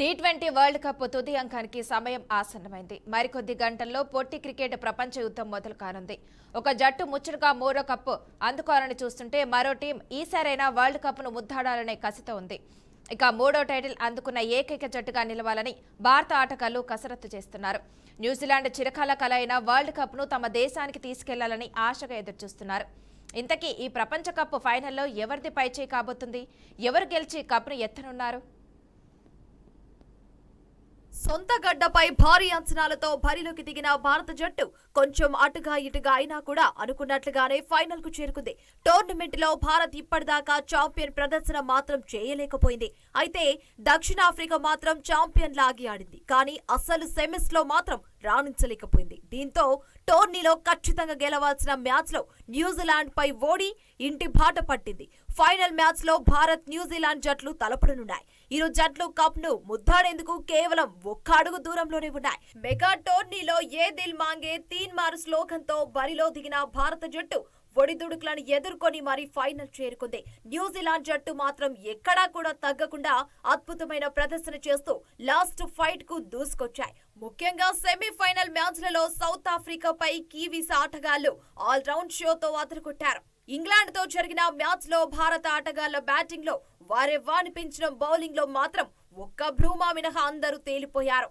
T20 world cup తుది అంకానికి సమయం ఆసన్నమైంది. మరికొద్ది గంటల్లో పొట్టి క్రికెట్ ప్రపంచ యుద్ధం మొదలు కానుంది. ఒక జట్టు ముచ్చటగా మూడో కప్ అందుకోవాలని చూస్తుంటే మరో టీం ఈసారైనా వరల్డ్ కప్ను ముద్దాడాలనే కసితో ఉంది. ఇక మూడో టైటిల్ అందుకున్న ఏకైక జట్టుగా నిలవాలని భారత ఆటగాళ్లు కసరత్తు చేస్తున్నారు. న్యూజిలాండ్ చిరకాల కల అయిన వరల్డ్ కప్ను తమ దేశానికి తీసుకెళ్లాలని ఆశగా ఎదురుచూస్తున్నారు. ఇంతకీ ఈ ప్రపంచ కప్ ఫైనల్లో ఎవరిది పైచేయి కాబోతుంది? ఎవరు గెలిచి కప్ను ఎత్తనున్నారు? సొంత గడ్డపై భారీ అంచనాలతో బరిలోకి దిగిన భారత జట్టు కొంచెం అటుగా ఇటుగా అయినా కూడా అనుకున్నట్లుగానే ఫైనల్ కు చేరుకుంది. టోర్నమెంట్ లో భారత్ ఇప్పటిదాకా ఛాంపియన్ ప్రదర్శన మాత్రం చేయలేకపోయింది. అయితే దక్షిణాఫ్రికా మాత్రం ఛాంపియన్ లాగి ఆడింది. కానీ అసలు సెమీస్ లో మాత్రం రాణించలేకపోయింది. దీంతో టోర్నీలో ఖచ్చితంగా గెలవాల్సిన మ్యాచ్ లో న్యూజిలాండ్ పై ఓడి ఇంటి బాట పట్టింది. ఫైనల్ మ్యాచ్ లో భారత్ న్యూజిలాండ్ జట్లు తలపడనున్నాయి. ఇరు జట్లు కప్ ను ముద్దాడేందుకు కేవలం ఒక్క అడుగు దూరంలోనే ఉన్నాయి. మెగా టోర్నీలో ఏ దిల్ మాంగే తీన్ మారు స్లోగన్తో బరిలో దిగిన భారత జట్టు ఒడిదుడుకులను ఎదుర్కొని మరీ ఫైనల్ చేరుకుంది. న్యూజిలాండ్ జట్టు మాత్రం ఎక్కడా కూడా తగ్గకుండా అద్భుతమైన ప్రదర్శన చేస్తూ లాస్ట్ ఫైట్ కు దూసుకొచ్చాయి. ముఖ్యంగా సెమీఫైనల్ మ్యాచ్లలో సౌత్ ఆఫ్రికాపై కివీస్ ఆటగాళ్లు ఆల్ రౌండ్ షోతో అదరగొట్టారు. ఇంగ్లాండ్ తో జరిగిన మ్యాచ్ లో భారత ఆటగాళ్ల బ్యాటింగ్ లో వారెవ్వానిపించిన బౌలింగ్ లో మాత్రం ఒక్క భ్రూమా మినహా అందరూ తేలిపోయారు.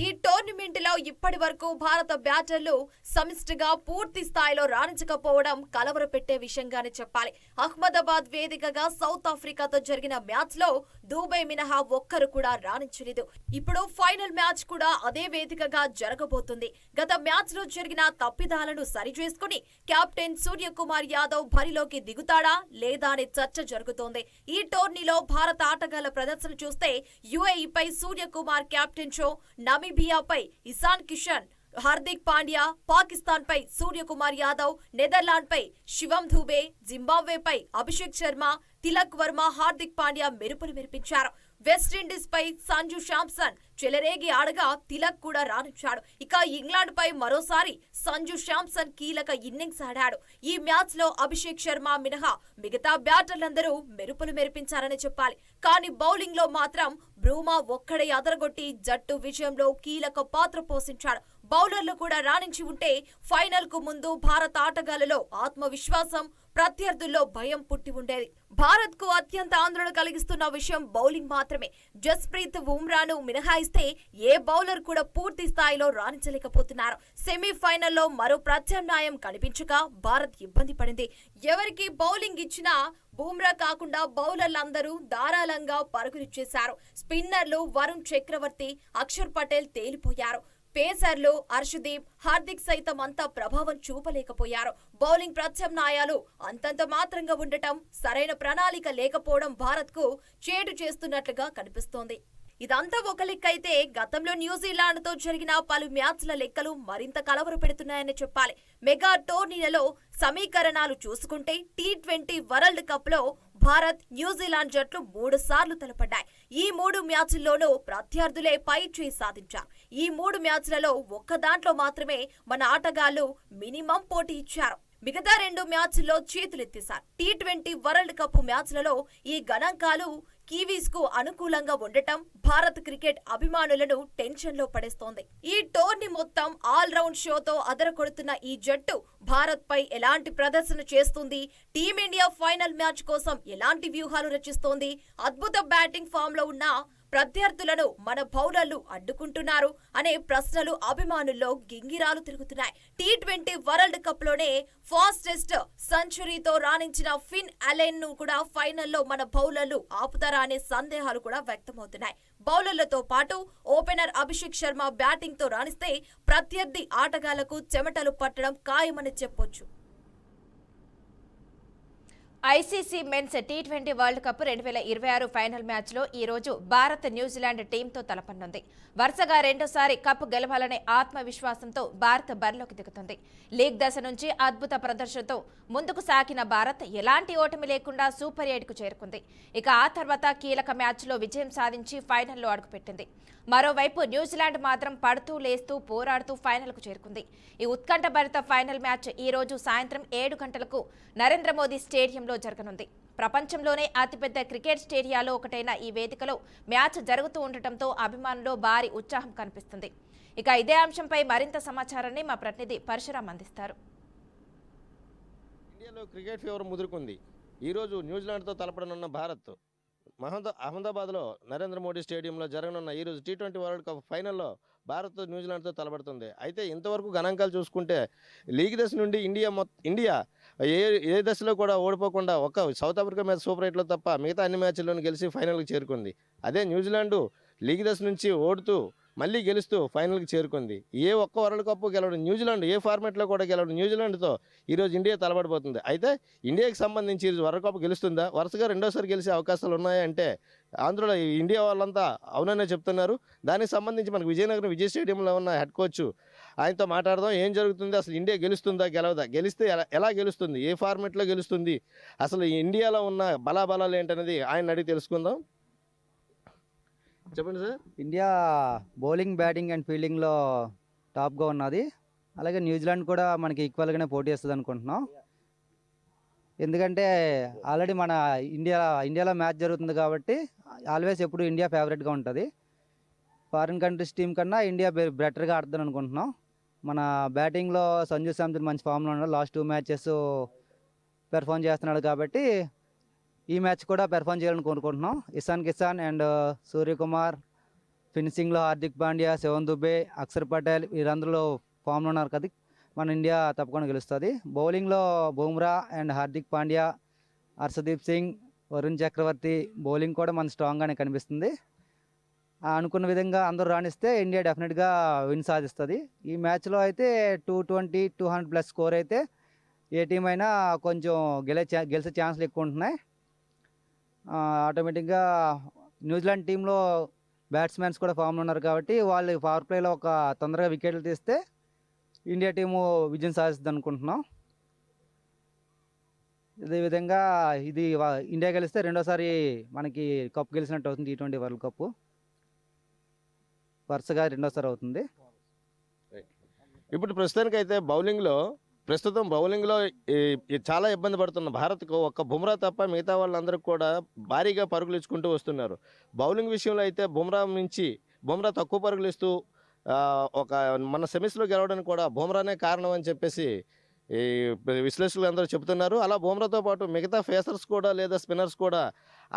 ఈ టోర్నమెంట్ లో ఇప్పటి వరకు భారత బ్యాటర్లు సమిష్టిగా పూర్తి స్థాయిలో రాణించకపోవడం కలవరపెట్టే విషయంగానే చెప్పాలి. అహ్మదాబాద్ వేదికగా సౌత్ ఆఫ్రికాతో జరిగిన మ్యాచ్ లో దుబై మినహా ఒక్కరు కూడా రాణించలేదు. ఇప్పుడు ఫైనల్ మ్యాచ్ కూడా అదే వేదికగా జరగబోతుంది. గత మ్యాచ్ లో జరిగిన తప్పిదాలను సరిచేసుకుని కెప్టెన్ సూర్యకుమార్ యాదవ్ బరిలోకి దిగుతాడా లేదా అనే చర్చ జరుగుతోంది. ఈ టోర్నీలో భారత ఆటగాళ్ల ప్రదర్శన చూస్తే యుఏఈపై సూర్యకుమార్ కెప్టెన్ షో, నమీబియాపై ఇషాన్ కిషన్, హార్దిక్ పాండ్యా, పాకిస్తాన్ పై సూర్యకుమార్ యాదవ్, నెదర్లాండ్ పై శివం దుబే, జింబాబ్వేపై అభిషేక్ శర్మ, తిలక్ వర్మ, హార్దిక్ పాండ్యా మెరుపులు మెరిపించారు. వెస్టిండీస్ పై సంజు శాంసన్ చెలరేగి ఆడగా తిలక్ కూడా రాణించాడు. ఇక ఇంగ్లాండ్ పై మరోసారి సంజు శాంసన్ కీలక ఇన్నింగ్స్ ఆడాడు. ఈ మ్యాచ్ లో అభిషేక్ శర్మ మినహా మిగతా బ్యాటర్లందరూ మెరుపులు మెరిపించారని చెప్పాలి. కానీ బౌలింగ్ లో మాత్రం బ్రూమా ఒక్కడే అదరగొట్టి జట్టు విజయంలో కీలక పాత్ర పోషించాడు. బౌలర్లు కూడా రాణించి ఉంటే ఫైనల్ కు ముందు భారత ఆటగాళ్లలో ఆత్మవిశ్వాసం, ప్రత్యర్థుల్లో భయం పుట్టి ఉండేది. భారత్ కు అత్యంత ఆందోళన కలిగిస్తున్న విషయం బౌలింగ్ మాత్రమే. జస్ప్రీత్ బుమ్రాను మినహాయిస్తే ఏ బౌలర్ కూడా పూర్తి స్థాయిలో రాణించలేకపోతున్నారు. సెమీఫైనల్లో మరో ప్రత్యామ్నాయం కనిపించక భారత్ ఇబ్బంది పడింది. ఎవరికి బౌలింగ్ ఇచ్చినా బుమ్రా కాకుండా బౌలర్లందరూ ధారాళంగా పరుగులిచ్చేశారు. స్పిన్నర్లు వరుణ్ చక్రవర్తి, అక్షర్ పటేల్ తేలిపోయారు. పేసర్లు హర్షదీప్, హార్దిక్ సైతం అంతా ప్రభావం చూపలేకపోయారు. బౌలింగ్ ప్రత్యామ్నాయాలు అంతంత మాత్రంగా ఉండటం, సరైన ప్రణాళిక లేకపోవడం భారత్ కు చేటు చేస్తున్నట్లుగా కనిపిస్తోంది. ఇదంతా ఒక లెక్కైతే గతంలో న్యూజిలాండ్ తో జరిగిన పలు మ్యాచ్ల లెక్కలు మరింత కలవర పెడుతున్నాయని చెప్పాలి. మెగా టోర్నీలలో సమీకరణాలు చూసుకుంటే టీ20 వరల్డ్ కప్ లో భారత్, న్యూజిలాండ్ జట్లు 3 సార్లు తలపడ్డాయి. ఈ 3 మ్యాచ్ల్లోనూ ప్రత్యర్థులే పై చేయి సాధించారు. ఈ 3 మ్యాచ్లలో ఒక్క దాంట్లో మాత్రమే మన ఆటగాళ్లు మినిమం పోటీ ఇచ్చారు. మిగతా 2 మ్యాచ్ల్లో చేతులెత్తేశారు. టీ20 వరల్డ్ కప్ మ్యాచ్లలో ఈ గణాంకాలు కివీస్ కు అనుకూలంగా ఉండటం భారత్ క్రికెట్ అభిమానులను టెన్షన్ లో పడేస్తోంది. ఈ టోర్నీ మొత్తం ఆల్ రౌండ్ షోతో అదరకొడుతున్న ఈ జట్టు భారత్ పై ఎలాంటి ప్రదర్శన చేస్తుంది, టీమిండియా ఫైనల్ మ్యాచ్ కోసం ఎలాంటి వ్యూహాలు రచిస్తోంది, అద్భుత బ్యాటింగ్ ఫామ్ లో ఉన్న ప్రత్యర్థులను మన బౌలర్లు అడ్డుకుంటున్నారు అనే ప్రశ్నలు అభిమానుల్లో గింగిరాలు తిరుగుతున్నాయి. టీ20 వరల్డ్ కప్ లోనే ఫాస్టెస్ట్ సెంచరీతో రాణించిన ఫిన్ అలెన్ ను కూడా ఫైనల్లో మన బౌలర్లు ఆపుతారా అనే సందేహాలు కూడా వ్యక్తమవుతున్నాయి. బౌలర్లతో పాటు ఓపెనర్ అభిషేక్ శర్మ బ్యాటింగ్ తో రాణిస్తే ప్రత్యర్థి ఆటగాళ్లకు చెమటలు పట్టడం ఖాయమని చెప్పొచ్చు. ఐసీసీ మెన్స్ టీ20 వరల్డ్ కప్ 2026 ఫైనల్ మ్యాచ్ లో ఈ రోజు భారత్ న్యూజిలాండ్ టీంతో తలపనుంది. వరుసగా రెండోసారి కప్ గెలవాలనే ఆత్మవిశ్వాసంతో భారత్ బరిలోకి దిగుతుంది. లీగ్ దశ నుంచి అద్భుత ప్రదర్శనతో ముందుకు సాగిన భారత్ ఎలాంటి ఓటమి లేకుండా సూపర్ 8కు చేరుకుంది. ఇక ఆ తర్వాత కీలక మ్యాచ్ లో విజయం సాధించి ఫైనల్లో అడుగుపెట్టింది. మరోవైపు న్యూజిలాండ్ మాత్రం పడుతూ లేస్తూ పోరాడుతూ ఫైనల్కు చేరుకుంది. ఈ ఉత్కంఠభరిత ఫైనల్ మ్యాచ్ ఈ రోజు సాయంత్రం 7 గంటలకు నరేంద్ర మోదీ స్టేడియంలో జరగనుంది. ప్రపంచంలోనే అతిపెద్ద క్రికెట్ స్టేడియాలో ఒకటైన ఈ వేదికలో మ్యాచ్ జరుగుతూ ఉండటంతో అభిమానుల్లో భారీ ఉత్సాహం కనిపిస్తుంది. ఇక ఇదే అంశంపై మరింత సమాచారాన్ని మా ప్రతినిధి పరశురాం అందిస్తారు. ఇండియాలో క్రికెట్ ఫీవర్ ముదురుకుంది. ఈరోజు న్యూజిలాండ్తో తలపడనున్న భారత్ అహ్మదాబాద్లో నరేంద్ర మోడీ స్టేడియంలో జరగనున్న ఈరోజు T20 వరల్డ్ కప్ ఫైనల్లో భారత్ న్యూజిలాండ్తో తలపడుతుంది. అయితే ఇంతవరకు గణాంకాలు చూసుకుంటే లీగ్ దశ నుండి ఇండియా ఏ దశలో కూడా ఓడిపోకుండా ఒక సౌత్ ఆఫ్రికా మ్యాచ్ సూపర్ 8లో తప్ప మిగతా అన్ని మ్యాచ్ల్లోనూ గెలిచి ఫైనల్కి చేరుకుంది. అదే న్యూజిలాండ్ లీగ్ దశ నుంచి ఓడుతూ మళ్ళీ గెలుస్తూ ఫైనల్కి చేరుకుంది. ఏ ఒక్క వరల్డ్ కప్ గెలవడం న్యూజిలాండ్, ఏ ఫార్మాట్లో కూడా గెలవడం న్యూజిలాండ్తో ఈరోజు ఇండియా తలబడిపోతుంది. అయితే ఇండియాకి సంబంధించి ఈరోజు వరల్డ్ కప్ గెలుస్తుందా, వరుసగా రెండోసారి గెలిచే అవకాశాలు ఉన్నాయంటే ఆంధ్రలో ఇండియా వాళ్ళంతా అవుననే చెప్తున్నారు. దానికి సంబంధించి మనకు విజయనగరం విజయ్ స్టేడియంలో ఉన్న హెడ్ కోచ్ ఆయనతో మాట్లాడదాం. ఏం జరుగుతుంది, అసలు ఇండియా గెలుస్తుందా గెలవదా, గెలిస్తే ఎలా గెలుస్తుంది, ఏ ఫార్మాట్లో గెలుస్తుంది, అసలు ఇండియాలో ఉన్న బలాబలాలు ఏంటనేది ఆయన అడిగి తెలుసుకుందాం. చెప్పండి sir. India bowling, batting and ఫీల్డింగ్లో టాప్గా ఉన్నది. అలాగే న్యూజిలాండ్ కూడా మనకి ఈక్వల్గానే పోటీ చేస్తుంది అనుకుంటున్నాం. ఎందుకంటే ఆల్రెడీ మన ఇండియాలో మ్యాచ్ జరుగుతుంది కాబట్టి ఆల్వేస్ ఎప్పుడు ఇండియా ఫేవరెట్గా ఉంటుంది. ఫారిన్ కంట్రీస్ టీం కన్నా ఇండియా బెటర్గా ఆడుతుంది అనుకుంటున్నాం. మన బ్యాటింగ్లో సంజు శాంసన్ మంచి ఫామ్లో ఉన్నాడు. లాస్ట్ 2 మ్యాచెస్ పెర్ఫామ్ చేస్తున్నాడు కాబట్టి ఈ మ్యాచ్ కూడా పెర్ఫామ్ చేయాలని కోరుకుంటున్నాం. ఇషాన్ కిషాన్ అండ్ సూర్యకుమార్, ఫినిషింగ్లో హార్దిక్ పాండ్యా, శివన్ దుబే, అక్షర్ పటేల్ వీరందరూ ఫామ్లో ఉన్నారు కదా, మన ఇండియా తప్పకుండా గెలుస్తుంది. బౌలింగ్లో బుమ్రా అండ్ హార్దిక్ పాండ్యా, హర్షదీప్ సింగ్, వరుణ్ చక్రవర్తి బౌలింగ్ కూడా మన స్ట్రాంగ్గానే కనిపిస్తుంది. అనుకున్న విధంగా అందరూ రాణిస్తే ఇండియా డెఫినెట్గా విన్ సాధిస్తుంది. ఈ మ్యాచ్లో అయితే 220, 200+ స్కోర్ అయితే ఏ టీం అయినా కొంచెం గెలిచే ఛాన్సులు ఎక్కువ ఉంటున్నాయి. ఆటోమేటిక్గా న్యూజిలాండ్ టీంలో బ్యాట్స్మెన్స్ కూడా ఫామ్లో ఉన్నారు కాబట్టి వాళ్ళు పవర్ ప్లేలో ఒక తొందరగా వికెట్లు తీస్తే ఇండియా టీము విజయం సాధిస్తుంది అనుకుంటున్నాం. ఇదే విధంగా ఇండియా గెలిస్తే రెండోసారి మనకి కప్ గెలిచినట్టు అవుతుంది. T20 వరల్డ్ కప్ వరుసగా రెండోసారి అవుతుంది. ఇప్పుడు ప్రస్తుతానికైతే బౌలింగ్లో చాలా ఇబ్బంది పడుతున్న భారత్కు ఒక్క బుమ్రా తప్ప మిగతా వాళ్ళందరూ కూడా భారీగా పరుగులు ఇచ్చుకుంటూ వస్తున్నారు. బౌలింగ్ విషయంలో అయితే బుమ్రా తక్కువ పరుగులు ఇస్తూ ఒక మన సెమీస్లో గెలవడానికి కూడా బుమ్రానే కారణం అని చెప్పేసి ఈ విశ్లేషకులు అందరూ చెబుతున్నారు. అలా బుమ్రాతో పాటు మిగతా ఫేసర్స్ కూడా లేదా స్పిన్నర్స్ కూడా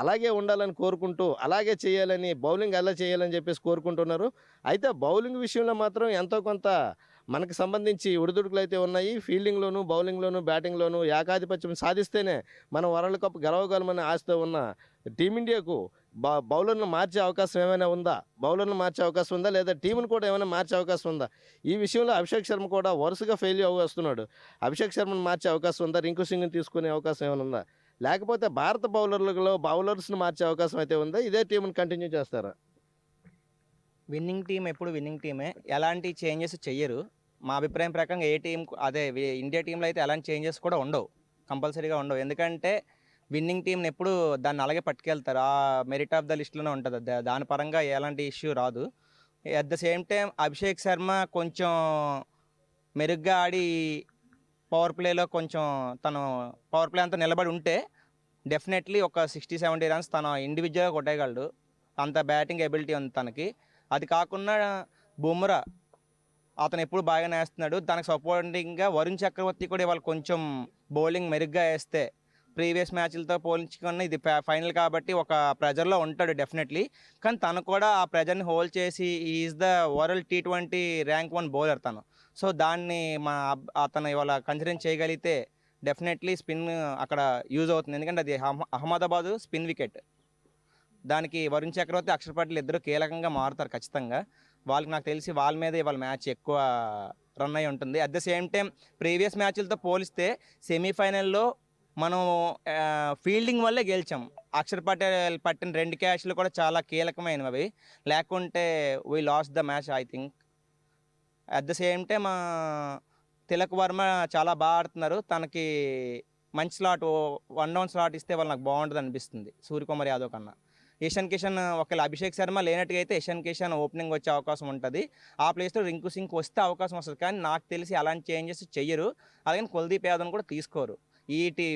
అలాగే ఉండాలని కోరుకుంటూ, అలాగే చేయాలని, బౌలింగ్ అలా చేయాలని చెప్పేసి కోరుకుంటున్నారు. అయితే బౌలింగ్ విషయంలో మాత్రం ఎంతో కొంత మనకు సంబంధించి ఒడిదుడుకులు అయితే ఉన్నాయి. ఫీల్డింగ్లోను, బౌలింగ్లోను, బ్యాటింగ్లోను ఏకాధిపత్యం సాధిస్తేనే మనం వరల్డ్ కప్ గెలవగలమని ఆశతో ఉన్న టీమిండియాకు బౌలర్ను మార్చే అవకాశం ఏమైనా ఉందా, లేదా టీంను కూడా ఏమైనా మార్చే అవకాశం ఉందా? ఈ విషయంలో అభిషేక్ శర్మ కూడా వరుసగా ఫెయిల్ వస్తున్నాడు. అభిషేక్ శర్మను మార్చే అవకాశం ఉందా, రింకు సింగ్ని తీసుకునే అవకాశం ఏమైనా ఉందా, లేకపోతే భారత బౌలర్స్ను మార్చే అవకాశం అయితే ఉందా? ఇదే టీంని కంటిన్యూ చేస్తారా? విన్నింగ్ టీం ఎప్పుడు విన్నింగ్ టీమే, ఎలాంటి చేంజెస్ చెయ్యరు. మా అభిప్రాయం ప్రకారం ఏ టీం ఇండియా టీంలో అయితే ఎలాంటి చేంజెస్ కూడా ఉండవు, కంపల్సరీగా ఉండవు. ఎందుకంటే విన్నింగ్ టీంని ఎప్పుడు దాన్ని అలాగే పట్టుకెళ్తారు. ఆ మెరిట్ ఆఫ్ ద లిస్ట్లోనే ఉంటుంది. దాని పరంగా ఎలాంటి ఇష్యూ రాదు. At the same time Abhishek Sharma కొంచెం మెరుగ్గా ఆడి పవర్ ప్లేలో కొంచెం తను పవర్ ప్లే అంతా నిలబడి ఉంటే డెఫినెట్లీ ఒక 60-70 రన్స్ తను ఇండివిజువల్గా కొట్టేయగలడు. అంత బ్యాటింగ్ ఎబిలిటీ ఉంది తనకి. అది కాకుండా బుమ్రా అతను ఎప్పుడు బాగానే వేస్తున్నాడు. దానికి సపోర్టింగ్గా వరుణ్ చక్రవర్తి కూడా ఇవాళ కొంచెం బౌలింగ్ మెరుగ్గా వేస్తే ప్రీవియస్ మ్యాచ్లతో పోల్చుకున్న ఇది ఫైనల్ కాబట్టి ఒక ప్రెజర్లో ఉంటాడు డెఫినెట్లీ. కానీ తను కూడా ఆ ప్రెజర్ని హోల్డ్ చేసి is the world T20 rank 1 bowler తను. సో దాన్ని అతను ఇవాళ కన్సిడర్ చేయగలిగితే డెఫినెట్లీ స్పిన్ అక్కడ యూజ్ అవుతుంది. ఎందుకంటే అది అహ్మదాబాద్ స్పిన్ వికెట్. దానికి వరుణ్ చక్రవర్తి, అక్షర్ పటేల్ ఇద్దరు కీలకంగా మారుతారు ఖచ్చితంగా. నాకు తెలిసి వాళ్ళ మీద ఇవాళ మ్యాచ్ ఎక్కువ రన్ అయి ఉంటుంది. At the same time previous మ్యాచ్లతో పోలిస్తే సెమీఫైనల్లో మనం ఫీల్డింగ్ వల్లే గెలిచాం. అక్షర్ పటేల్ పట్టిన 2 క్యాచ్లు కూడా చాలా కీలకమైనవి. లేకుంటే we last the match I think. At the same time Tilak Varma చాలా బాగా ఆడుతున్నారు. తనకి మంచి స్లాట్ 1 డౌన్ స్లాట్ ఇస్తే వాళ్ళు నాకు బాగుంటుంది అనిపిస్తుంది సూర్యకుమార్ యాదవ్ కన్నా. ఇషాన్ కిషన్ ఒకవేళ అభిషేక్ శర్మ లేనట్టుగా అయితే ఇషాన్ కిషన్ ఓపెనింగ్ వచ్చే అవకాశం ఉంటుంది. ఆ ప్లేస్లో రింకు సింగ్ వస్తే అవకాశం వస్తుంది. కానీ నాకు తెలిసి అలాంటి చేంజెస్ చెయ్యరు. అలాగే కుల్దీప్ యాదవ్ని కూడా తీసుకోరు.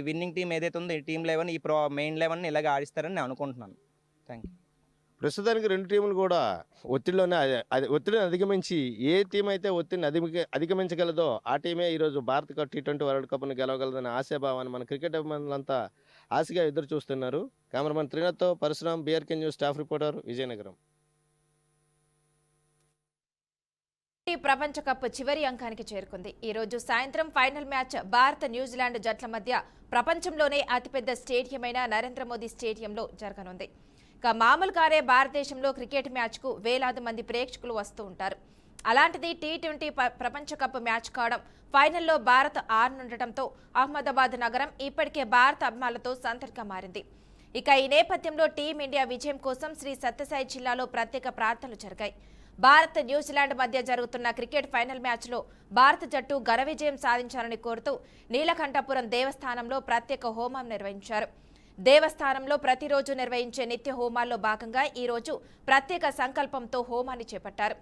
విన్నింగ్ టీం ఏదైతే ఉందో ఈ టీం 11 మెయిన్ 11 ఇలాగ ఆడిస్తారని నేను అనుకుంటున్నాను. Thank you. ప్రస్తుతానికి రెండు టీములు కూడా ఒత్తిడిలోనే ఒత్తిడిని అధిగమించి ఏ టీం అయితే ఒత్తిడిని అధిగమించగలదో ఆ టీమే ఈరోజు భారత T20 వరల్డ్ కప్ను గెలవగలదనే ఆశాభావాన్ని మన క్రికెట్ అభిమానులంతా ఆశగా ఎదురు చూస్తున్నారు. కెమెరామెన్ త్రినాథ్తో Parashuram, BRK news staff reporter, Vizianagaram. ప్రపంచ కప్ చివరి అంకానికి చేరుకుంది. ఈ రోజు సాయంత్రం ఫైనల్ మ్యాచ్ భారత్ న్యూజిలాండ్ జట్ల మధ్య ప్రపంచంలోనే అతిపెద్ద స్టేడియమైన నరేంద్ర మోదీ స్టేడియంలో జరగనుంది. ఇక మామూలుగానే భారతదేశంలో క్రికెట్ మ్యాచ్కు వేలాది మంది ప్రేక్షకులు వస్తూ ఉంటారు. అలాంటిది T20 ప్రపంచ కప్ మ్యాచ్ కావడం, ఫైనల్లో భారత్ ఆడనుండటంతో అహ్మదాబాద్ నగరం ఇప్పటికే భారత అభిమానులతో సందడిగా మారింది. ఇక ఈ నేపథ్యంలో టీమిండియా విజయం కోసం శ్రీ సత్యసాయి జిల్లాలో ప్రత్యేక ప్రార్థనలు జరిగాయి. భారత్ న్యూజిలాండ్ మధ్య జరుగుతున్న క్రికెట్ ఫైనల్ మ్యాచ్లో భారత జట్టు ఘన విజయం సాధించాలని కోరుతూ నీలకంఠపురం దేవస్థానంలో ప్రత్యేక హోమం నిర్వహించారు. దేవస్థానంలో ప్రతిరోజు నిర్వహించే నిత్య హోమాల్లో భాగంగా ఈ రోజు ప్రత్యేక సంకల్పంతో హోమాన్ని చేపట్టారు.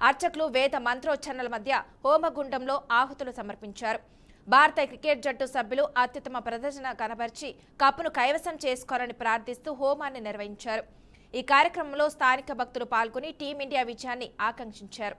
అర్చకులు వేద మంత్రోచ్చరణల మధ్య హోమగుండంలో ఆహుతులు సమర్పించారు. భారత క్రికెట్ జట్టు సభ్యులు అత్యుత్తమ ప్రదర్శన కనబర్చి కప్పును కైవసం చేసుకోవాలని ప్రార్థిస్తూ హోమాన్ని నిర్వహించారు. ఈ కార్యక్రమంలో స్థానిక భక్తులు పాల్గొని టీమిండియా విజయాన్ని ఆకాంక్షించారు.